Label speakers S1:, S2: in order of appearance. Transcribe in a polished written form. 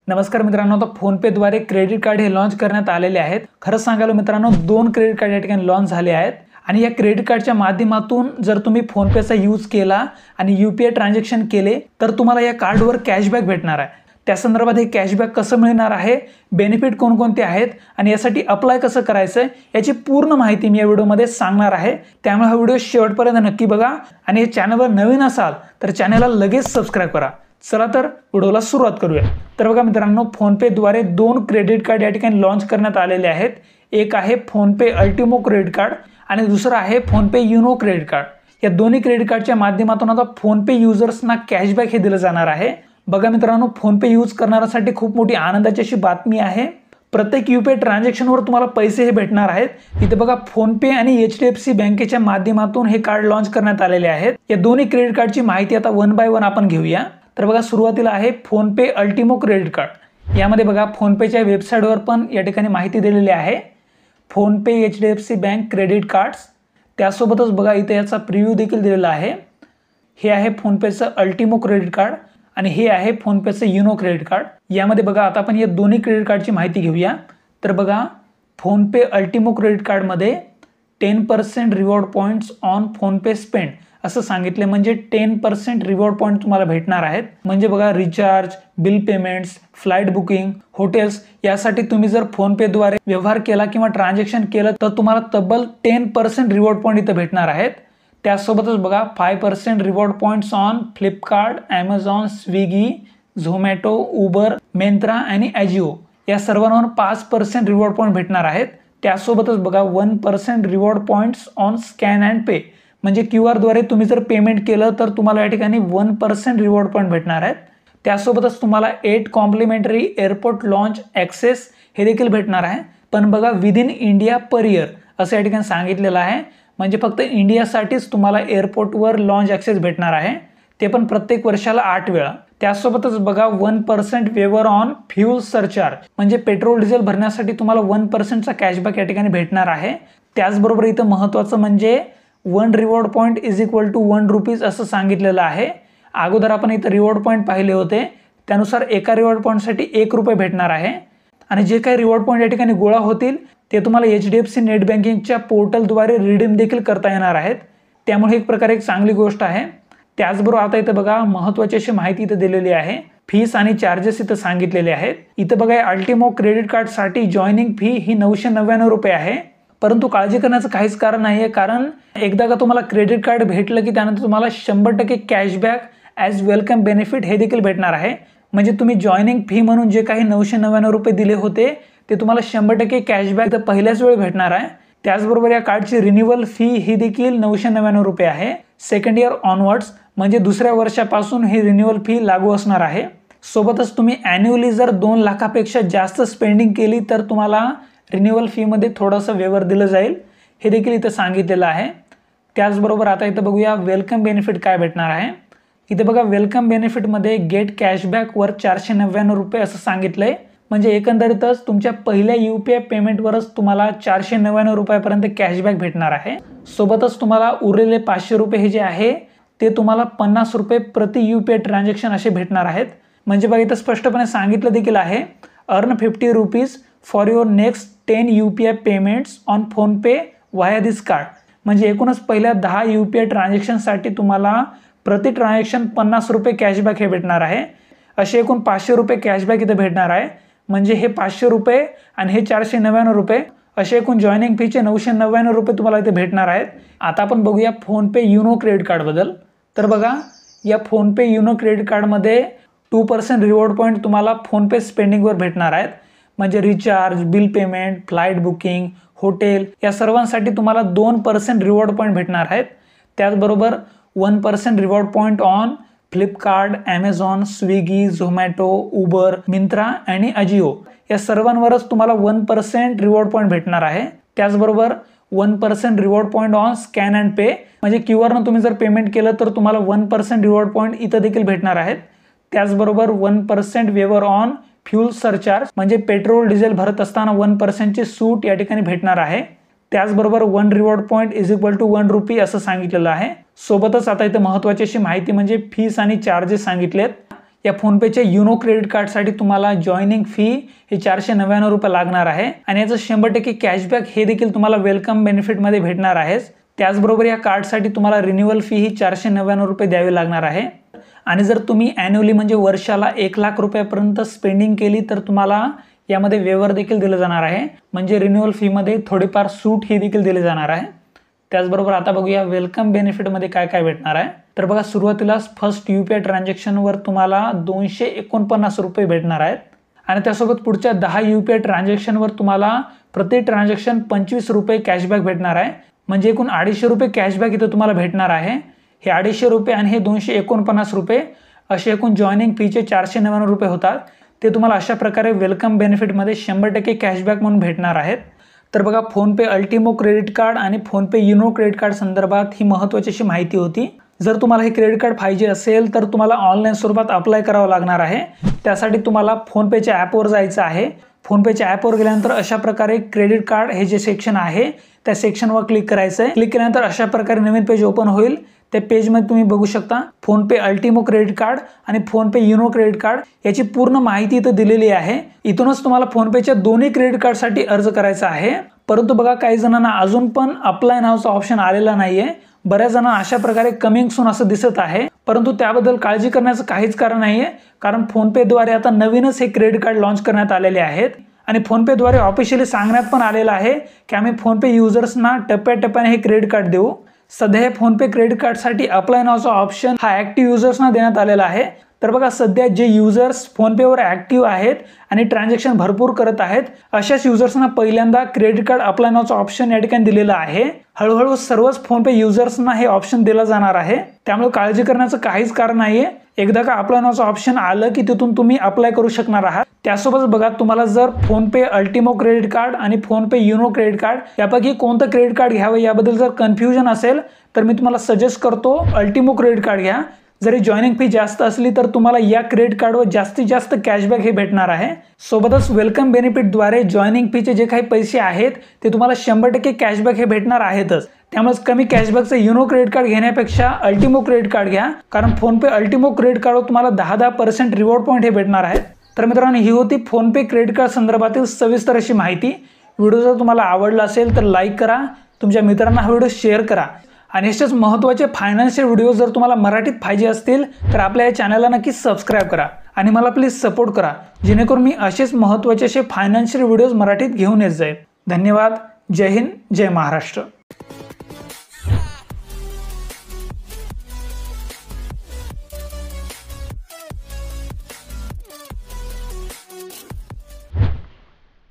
S1: नमस्कार मित्रांनो, आता फोनपेद्वारे क्रेडिट कार्ड हे लॉन्च करण्यात आलेले आहेत। खरं सांगायला मित्रांनो, 2 क्रेडिट कार्ड या ठिकाणी लॉन्च झाले आहेत आणि या क्रेडिट कार्डच्या माध्यमातून जर तुम्ही फोनपेचा यूज केला आणि यूपीआय ट्रान्झॅक्शन केले तर तुम्हाला या कार्डवर कॅशबॅक भेटणार आहे। त्या संदर्भात हे कॅशबॅक कसं मिळणार आहे, बेनिफिट कोणकोणते आहेत आणि यासाठी अप्लाय कसं करायचं याची पूर्ण माहिती मी या व्हिडिओमध्ये सांगणार आहे। त्यामुळे हा व्हिडिओ शेवटपर्यंत नक्की बघा आणि या चॅनलवर नवीन असाल तर चॅनलला लगेच सबस्क्राइब करा। चला तर व्हिडिओला सुरुवात करूया। तर बघा मित्रांनो, फोनपेद्वारे 2 क्रेडिट कार्ड या ठिकाणी लॉन्च करण्यात आलेले आहेत। एक आहे फोनपे अल्टिमो क्रेडिट कार्ड आणि दुसरं आहे फोनपे युनो क्रेडिट कार्ड। या दोन्ही क्रेडिट कार्डच्या माध्यमातून आता फोनपे युजर्सना कॅशबॅक हे दिलं जाणार आहे। बघा मित्रांनो, फोनपे यूज करणाऱ्यांसाठी खूप मोठी आनंदाची अशी बातमी आहे। प्रत्येक यूपीआय ट्रान्झॅक्शनवर तुम्हाला पैसे हे भेटणार आहेत। इथे बघा, फोनपे आणि एचडीएफसी बँकेच्या माध्यमातून हे कार्ड लॉन्च करण्यात आलेले आहेत। या दोन्ही क्रेडिट कार्डची माहिती आता वन बाय वन आपण घेऊया। तर बघा, सुरुवातीला आहे फोनपे अल्टिमो क्रेडिट कार्ड। यामध्ये बघा, फोनपेच्या वेबसाईटवर पण या ठिकाणी माहिती दिलेली आहे। PhonePe HDFC bank credit cards, त्यासोबतच बघा इथे याचा प्रिव्ह्यू देखील दिलेला आहे। हे आहे फोनपेचं अल्टिमो क्रेडिट कार्ड आणि हे आहे फोनपेचं युनो क्रेडिट कार्ड। यामध्ये बघा, आता आपण या दोन्ही क्रेडिट कार्डची माहिती घेऊया। तर बघा, फोनपे अल्टिमो क्रेडिट कार्डमध्ये 10% reward points on PhonePe spend असं सांगितले, म्हणजे 10% रिवॉर्ड पॉइंट तुम्हाला भेटणार आहेत। म्हणजे बघा, recharge, bill payments, flight booking, hotels यासाठी तुम्ही जर फोनपेद्वारे व्यवहार केला किंवा ट्रान्झॅक्शन केलं तर तुम्हाला तब्बल 10% रिवॉर्ड पॉइंट इथे भेटणार आहेत। त्यासोबतच बघा, 5% reward points on Flipkart, Amazon, Swiggy, Zomato, Uber, Myntra आणि अजिओ या सर्वांवर 5% रिवॉर्ड पॉइंट भेटणार आहेत। त्यासोबतच बघा, 1% reward points on scan and पे, म्हणजे QR द्वारे तुम्ही जर पेमेंट केलं तर तुम्हाला या ठिकाणी 1% रिवॉर्ड पॉइंट भेटणार आहेत। त्यासोबतच तुम्हाला 8 कॉम्प्लिमेंटरी एअरपोर्ट लॉन्च ॲक्सेस हे देखील भेटणार आहे। पण बघा, विदिन इंडिया पर इयर असं या ठिकाणी सांगितलेलं आहे, म्हणजे फक्त इंडियासाठीच तुम्हाला एअरपोर्टवर लॉन्च ॲक्सेस भेटणार आहे, ते पण प्रत्येक वर्षाला 8 वेळा। त्यासोबतच बघा, 1% वेवर ऑन फ्यूल सरचार्ज, म्हणजे पेट्रोल डिझेल भरण्यासाठी तुम्हाला 1%चा कॅशबॅक या ठिकाणी भेटणार आहे। त्याचबरोबर इथं महत्त्वाचं म्हणजे 1 reward point is equal to 1 rupees असं सांगितलेलं आहे। अगोदर आपण इथं रिवॉर्ड पॉइंट पाहिले होते, त्यानुसार एका रिवॉर्ड पॉइंटसाठी 1 रुपये भेटणार आहे आणि जे काही रिवॉर्ड पॉइंट या ठिकाणी गोळा होतील ते तुम्हाला एचडीएफसी नेट बँकिंगच्या पोर्टलद्वारे रिडीम देखील करता येणार आहेत। त्यामुळे एक प्रकारे एक चांगली गोष्ट आहे। त्याचबरोबर आता इथं बघा, महत्त्वाची अशी माहिती इथं दिलेली आहे। फीस आणि चार्जेस इथं सांगितलेले आहेत। इथं बघा, अल्टिमो क्रेडिट कार्डसाठी जॉईनिंग फी ही 999 रुपये आहे। परंतु काळजी करण्याचं काहीच कारण नाही आहे, कारण एकदा का तुम्हाला क्रेडिट कार्ड भेटलं की त्यानंतर तुम्हाला 100% कॅशबॅक ॲज वेलकम बेनिफिट हे देखील भेटणार आहे। म्हणजे तुम्ही जॉईनिंग फी म्हणून जे काही 999 रुपये दिले होते ते तुम्हाला 100% कॅशबॅक तर पहिल्याच वेळी भेटणार आहे। त्याचबरोबर या कार्डची रिन्युअल फी ही देखील 999 रुपये आहे। सेकंड इयर ऑनवर्ड्स, म्हणजे दुसऱ्या वर्षापासून ही रिन्युअल फी लागू असणार आहे। सोबतच तुम्ही ॲन्युअली जर 2 लाखापेक्षा जास्त स्पेंडिंग केली तर तुम्हाला रिन्युअल फीमध्ये थोडंसं वेवर दिलं जाईल, हे देखील इथं सांगितलेलं आहे। त्याचबरोबर आता इथं बघूया वेलकम बेनिफिट काय भेटणार आहे। इथे बघा, वेलकम बेनिफिटमध्ये गेट कॅशबॅक वर 499 रुपये असं सांगितलंय, म्हणजे एकंदरीतच तुमच्या पहिल्या यूपीआय पेमेंटवरच तुम्हाला 499 रुपयापर्यंत कॅशबॅक भेटणार आहे। सोबतच तुम्हाला उरलेले 500 रुपये हे जे आहे ते तुम्हाला 50 रुपये प्रति यूपीआय ट्रान्झॅक्शन असे भेटणार आहेत। म्हणजे बघा, इथं स्पष्टपणे सांगितलं देखील आहे, earn 50 rupees for your next 10 UPI payments on PhonePe वाया दिस कार्ड, म्हणजे एकूणच पहिल्या 10 यूपीआय ट्रान्झॅक्शनसाठी तुम्हाला प्रति ट्रान्झॅक्शन 50 रुपये कॅशबॅक हे भेटणार आहे। असे एकूण 500 रुपये कॅशबॅक इथे भेटणार आहे। म्हणजे हे 500 रुपये आणि हे 499 रुपये असे एकूण जॉईनिंग फीचे 999 रुपये तुम्हाला इथे भेटणार आहेत। आता आपण बघूया फोनपे युनो क्रेडिट कार्डबद्दल। तर बघा, या फोनपे युनो क्रेडिट कार्डमध्ये 2% रिवॉर्ड पॉईंट तुम्हाला फोनपे स्पेंडिंगवर भेटणार आहेत। म्हणजे recharge, bill payment, flight booking, hotel या सर्वांसाठी तुम्हाला 2% रिवॉर्ड पॉइंट भेटणार आहेत। त्याचबरोबर 1% reward point on Flipkart, Amazon, Swiggy, Zomato, Uber, Myntra आणि अजिओ या सर्वांवरच तुम्हाला 1% रिवॉर्ड पॉइंट भेटणार आहे। त्याचबरोबर 1% reward point on scan and पे, म्हणजे क्यूआरनं तुम्ही जर पेमेंट केलं तर तुम्हाला 1% रिवॉर्ड पॉइंट इथं देखील भेटणार आहेत। त्याचबरोबर 1% वेवर ऑन फ्यूल सरचार्ज, म्हणजे पेट्रोल डिझेल भरत असताना 1%ची सूट या ठिकाणी भेटणार आहे। त्याचबरोबर 1 reward point is equal to 1 rupee असं सांगितलेलं आहे। सोबतच आता इथे महत्त्वाची अशी माहिती म्हणजे फीस आणि चार्जेस सांगितलेत। या फोनपेच्या युनो क्रेडिट कार्डसाठी तुम्हाला जॉईनिंग फी हे 499 रुपये लागणार आहे आणि याचं 100% कॅशबॅक हे देखील तुम्हाला वेलकम बेनिफिटमध्ये भेटणार आहे। त्याचबरोबर या कार्डसाठी तुम्हाला रिन्युअल फी ही 499 रुपये द्यावी लागणार आहे आणि जर तुम्ही ॲन्युअली म्हणजे वर्षाला 1 लाख रुपयापर्यंत स्पेंडिंग केली तर तुम्हाला यामध्ये वेवर देखील दिलं जाणार आहे, म्हणजे रिन्युअल फीमध्ये थोडीफार सूट ही देखील दिली जाणार आहे। त्याचबरोबर आता बघूया वेलकम बेनिफिटमध्ये काय काय भेटणार आहे। तर बघा सुरुवातीला फर्स्ट UPI ट्रान्झॅक्शनवर तुम्हाला 249 रुपये भेटणार आहेत आणि त्यासोबत पुढच्या 10 UPI ट्रान्झॅक्शनवर तुम्हाला प्रति ट्रान्झॅक्शन 25 रुपये कॅशबॅक भेटणार आहे, म्हणजे एकूण 250 रुपये कॅशबॅक इथं तुम्हाला भेटणार आहे। हे 250 रुपये आणि हे 249 रुपये असे एकूण जॉईनिंग फीचे 499 रुपये होतात। ते तुम्हाला अशा प्रकारे वेलकम बेनिफिटमध्ये 100% कॅशबॅक म्हणून भेटणार आहेत। तर बघा फोनपे अल्टिमो क्रेडिट कार्ड आणि फोनपे युनो क्रेडिट कार्ड संदर्भात ही महत्त्वाची अशी माहिती होती। जर तुम्हाला हे क्रेडिट कार्ड पाहिजे असेल तर तुम्हाला ऑनलाईन स्वरूपात अप्लाय करावं लागणार आहे। त्यासाठी तुम्हाला फोनपेच्या ॲपवर जायचं आहे। फोनपेच्या ॲपवर गेल्यानंतर अशा प्रकारे क्रेडिट कार्ड हे जे सेक्शन आहे त्या सेक्शनवर क्लिक करायचं आहे। क्लिक केल्यानंतर अशा प्रकारे नवीन पेज ओपन होईल। त्या पेजमध्ये तुम्ही बघू शकता फोनपे अल्टिमो क्रेडिट कार्ड आणि फोनपे युनो क्रेडिट कार्ड याची पूर्ण माहिती इथं दिलेली आहे। इथूनच तुम्हाला फोनपेच्या दोन्ही क्रेडिट कार्डसाठी अर्ज करायचा आहे। परंतु बघा काही जणांना अजून पण अप्लाय नावाचा ऑप्शन आलेला नाहीये। बऱ्याच जणांना अशा प्रकारे कमिंग सून असं दिसत आहे, परंतु त्याबद्दल काळजी करण्याचं काहीच कारण नाहीये, कारण फोनपेद्वारे आता नवीनच हे क्रेडिट कार्ड लॉन्च करण्यात आलेले आहेत आणि फोनपेद्वारे ऑफिशियली सांगण्यात पण आलेलं आहे की आम्ही फोनपे युजर्सना टप्प्याटप्प्याने हे क्रेडिट कार्ड देऊ। सध्या हे फोनपे क्रेडिट कार्डसाठी अप्लाय नावाचा ऑप्शन हा ॲक्टिव्ह युजर्सना देण्यात आलेला आहे। तर बघा सध्या जे युजर्स फोनपेवर ॲक्टिव्ह आहेत आणि ट्रान्झॅक्शन भरपूर करत आहेत अशाच युजर्सना पहिल्यांदा क्रेडिट कार्ड अप्लाय नावाचा ऑप्शन या ठिकाणी दिलेला आहे। हळूहळू सर्वच फोनपे युजर्सना हे ऑप्शन दिलं जाणार आहे, त्यामुळे काळजी करण्याचं काहीच कारण नाहीये। एकदा का अप्लाय नावाचं ऑप्शन आलं की तिथून तुम्ही अप्लाय करू शकणार आहात। त्यासोबत बघा तुम्हाला जर फोनपे अल्टिमो क्रेडिट कार्ड आणि फोनपे युनो क्रेडिट कार्ड यापैकी कोणतं क्रेडिट कार्ड घ्यावं याबद्दल जर कन्फ्युजन असेल तर मी तुम्हाला सजेस्ट करतो अल्टिमो क्रेडिट कार्ड घ्या। जरी जॉईनिंग फी जास्त असली तर तुम्हाला या क्रेडिट कार्डवर जास्तीत जास्त कॅशबॅक हे भेटणार आहे। सोबतच वेलकम बेनिफिटद्वारे जॉईनिंग फीचे जे काही पैसे आहेत ते तुम्हाला 100% कॅशबॅक हे भेटणार आहेतच। त्यामुळे कमी कॅशबॅकचं युनो क्रेडिट कार्ड घेण्यापेक्षा अल्टिमो क्रेडिट कार्ड घ्या, कारण फोनपे अल्टिमो क्रेडिट कार्डवर तुम्हाला 10% रिवॉर्ड पॉईंट हे भेटणार आहेत। तर मित्रांनो ही होती फोनपे क्रेडिट कार्ड संदर्भातील सविस्तर अशी माहिती। व्हिडिओ जर तुम्हाला आवडला असेल तर लाईक करा, तुमच्या मित्रांना हा व्हिडिओ शेअर करा आणि असेच महत्त्वाचे फायनान्शियल व्हिडिओ जर तुम्हाला मराठीत पाहिजे असतील तर आपल्या या चॅनलला नक्कीच सबस्क्राईब करा आणि मला प्लीज सपोर्ट करा, जेणेकरून मी असेच महत्त्वाचे असे फायनान्शियल व्हिडिओज मराठीत घेऊन येत जाईल। धन्यवाद। जय हिंद, जय महाराष्ट्र।